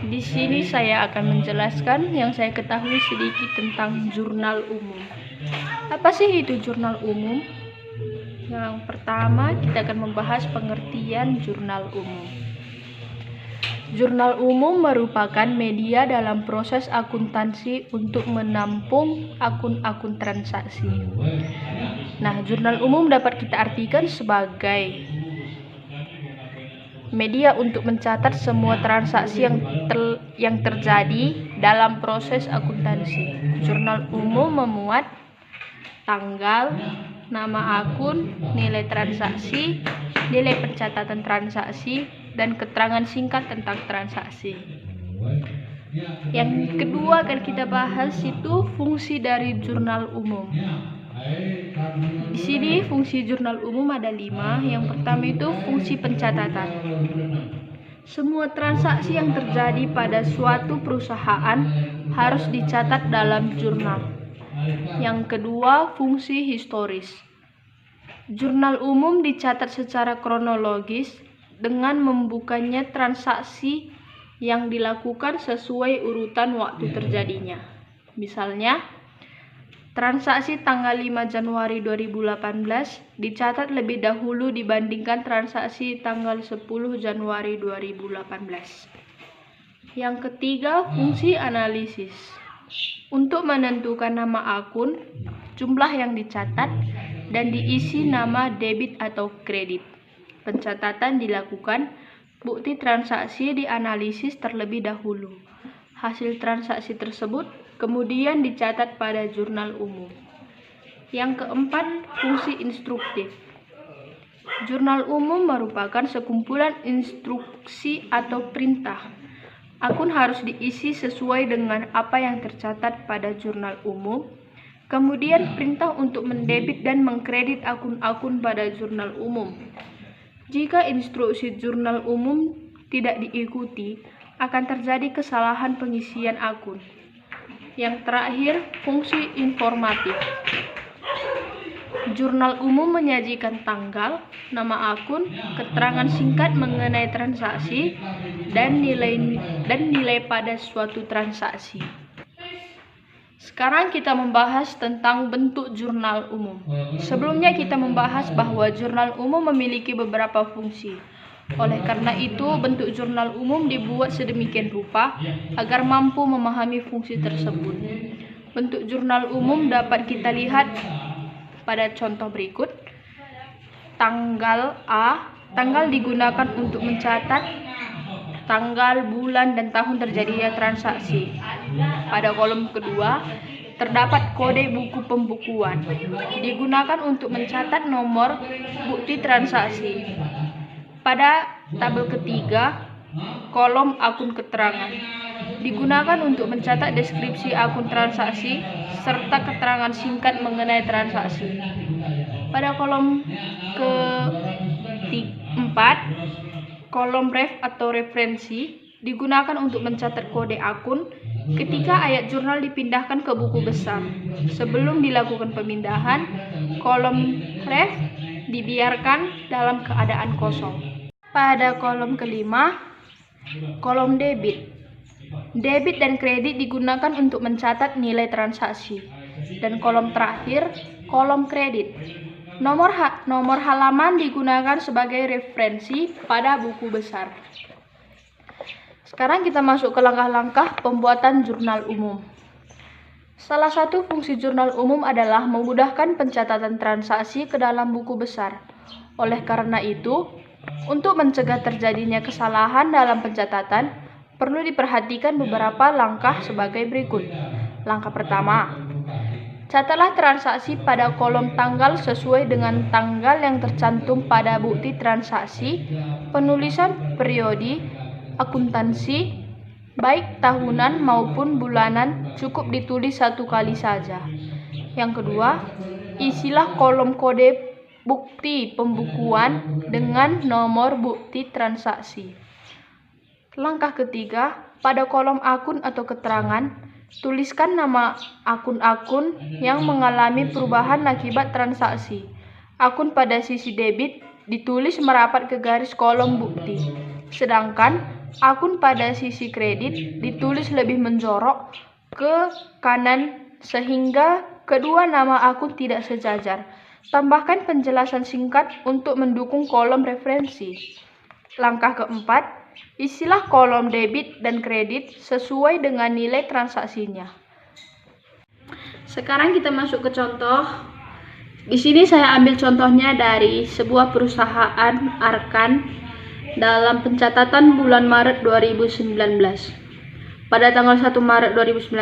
Di sini saya akan menjelaskan yang saya ketahui sedikit tentang jurnal umum. Apa sih itu jurnal umum? Yang pertama, kita akan membahas pengertian jurnal umum. Jurnal umum merupakan media dalam proses akuntansi untuk menampung akun-akun transaksi. Nah, jurnal umum dapat kita artikan sebagai media untuk mencatat semua transaksi yang terjadi dalam proses akuntansi. Jurnal umum memuat tanggal, nama akun, nilai transaksi, nilai pencatatan transaksi, dan keterangan singkat tentang transaksi. Yang kedua akan kita bahas itu fungsi dari jurnal umum. Di sini fungsi jurnal umum ada 5. Yang pertama itu fungsi pencatatan. Semua transaksi yang terjadi pada suatu perusahaan harus dicatat dalam jurnal. Yang kedua, fungsi historis. Jurnal umum dicatat secara kronologis dengan membukanya transaksi yang dilakukan sesuai urutan waktu terjadinya. Misalnya, transaksi tanggal 5 Januari 2018 dicatat lebih dahulu dibandingkan transaksi tanggal 10 Januari 2018. Yang ketiga, fungsi analisis. Untuk menentukan nama akun, jumlah yang dicatat, dan diisi nama debit atau kredit. Pencatatan dilakukan, bukti transaksi dianalisis terlebih dahulu. Hasil transaksi tersebut kemudian dicatat pada jurnal umum. Yang keempat, fungsi instruktif. Jurnal umum merupakan sekumpulan instruksi atau perintah. Akun harus diisi sesuai dengan apa yang tercatat pada jurnal umum. Kemudian perintah untuk mendebit dan mengkredit akun-akun pada jurnal umum. Jika instruksi jurnal umum tidak diikuti, akan terjadi kesalahan pengisian akun. Yang terakhir, fungsi informatif. Jurnal umum menyajikan tanggal, nama akun, keterangan singkat mengenai transaksi, dan nilai pada suatu transaksi. Sekarang kita membahas tentang bentuk jurnal umum. Sebelumnya kita membahas bahwa jurnal umum memiliki beberapa fungsi. Oleh karena itu, bentuk jurnal umum dibuat sedemikian rupa agar mampu memahami fungsi tersebut. Bentuk jurnal umum dapat kita lihat pada contoh berikut. Tanggal A, tanggal digunakan untuk mencatat tanggal, bulan, dan tahun terjadinya transaksi. Pada kolom kedua, terdapat kode buku pembukuan. Digunakan untuk mencatat nomor bukti transaksi. Pada tabel ketiga, kolom akun keterangan. Digunakan untuk mencatat deskripsi akun transaksi serta keterangan singkat mengenai transaksi. Pada kolom keempat, kolom ref atau referensi digunakan untuk mencatat kode akun ketika ayat jurnal dipindahkan ke buku besar. Sebelum dilakukan pemindahan, kolom ref dibiarkan dalam keadaan kosong. Pada kolom kelima, kolom debit. Debit dan kredit digunakan untuk mencatat nilai transaksi. Dan kolom terakhir, kolom kredit. Nomor halaman digunakan sebagai referensi pada buku besar. Sekarang kita masuk ke langkah-langkah pembuatan jurnal umum. Salah satu fungsi jurnal umum adalah memudahkan pencatatan transaksi ke dalam buku besar. Oleh karena itu, untuk mencegah terjadinya kesalahan dalam pencatatan, perlu diperhatikan beberapa langkah sebagai berikut. Langkah pertama, catatlah transaksi pada kolom tanggal sesuai dengan tanggal yang tercantum pada bukti transaksi. Penulisan periode akuntansi, baik tahunan maupun bulanan, cukup ditulis satu kali saja. Yang kedua, isilah kolom kode bukti pembukuan dengan nomor bukti transaksi. Langkah ketiga, pada kolom akun atau keterangan, tuliskan nama akun-akun yang mengalami perubahan akibat transaksi. Akun pada sisi debit ditulis merapat ke garis kolom bukti, sedangkan Akun pada sisi kredit ditulis lebih menjorok ke kanan sehingga kedua nama akun tidak sejajar. Tambahkan penjelasan singkat untuk mendukung kolom referensi. Langkah keempat, isilah kolom debit dan kredit sesuai dengan nilai transaksinya. Sekarang kita masuk ke contoh. Di sini saya ambil contohnya dari sebuah perusahaan Arkan dalam pencatatan bulan Maret 2019. Pada tanggal 1 Maret 2019,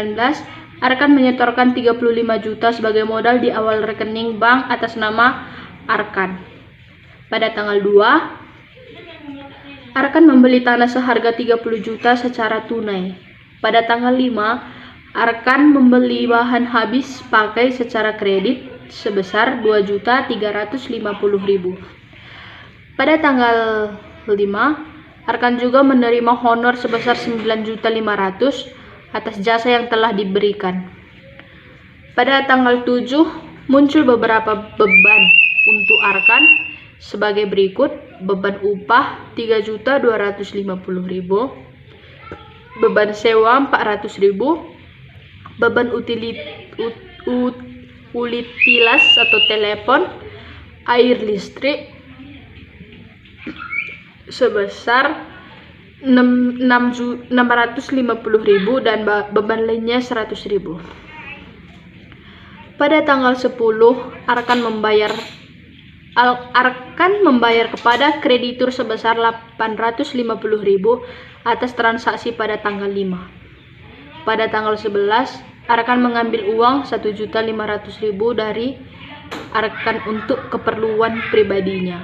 Arkan menyetorkan 35 juta sebagai modal di awal rekening bank atas nama Arkan. Pada tanggal 2, Arkan membeli tanah seharga 30 juta secara tunai. Pada tanggal 5, Arkan membeli bahan habis pakai secara kredit sebesar 2.350.000. Pada tanggal 5, Arkan juga menerima honor sebesar 9.500.000 atas jasa yang telah diberikan. Pada tanggal 7, muncul beberapa beban untuk Arkan sebagai berikut: beban upah 3.250.000, beban sewa 400.000, beban utilitas atau telepon, air listrik sebesar 650.000 dan beban lainnya 100.000. Pada tanggal 10, Arkan membayar kepada kreditur sebesar 850.000 atas transaksi pada tanggal 5. Pada tanggal 11, Arkan mengambil uang 1.500.000 dari Arkan untuk keperluan pribadinya.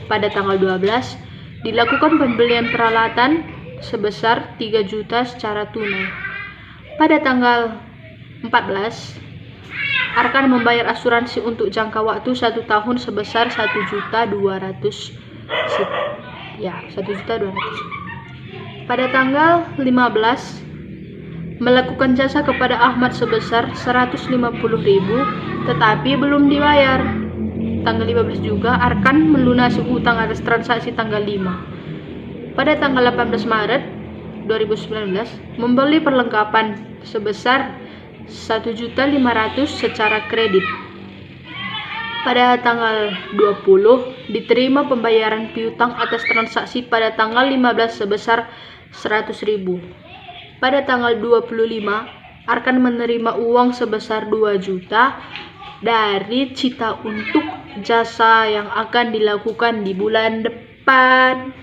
Pada tanggal 12, dilakukan pembelian peralatan sebesar 3 juta secara tunai. Pada tanggal 14, Arkan membayar asuransi untuk jangka waktu 1 tahun sebesar 1.200.000. Pada tanggal 15, melakukan jasa kepada Ahmad sebesar 150.000 tetapi belum dibayar. Tanggal 15 juga Arkan melunasi utang atas transaksi tanggal 5. Pada tanggal 18 Maret 2019 membeli perlengkapan sebesar 1.500.000 secara kredit. Pada tanggal 20 diterima pembayaran piutang atas transaksi pada tanggal 15 sebesar 100.000. Pada tanggal 25 Arkan menerima uang sebesar 2 juta dari Cita untuk jasa yang akan dilakukan di bulan depan.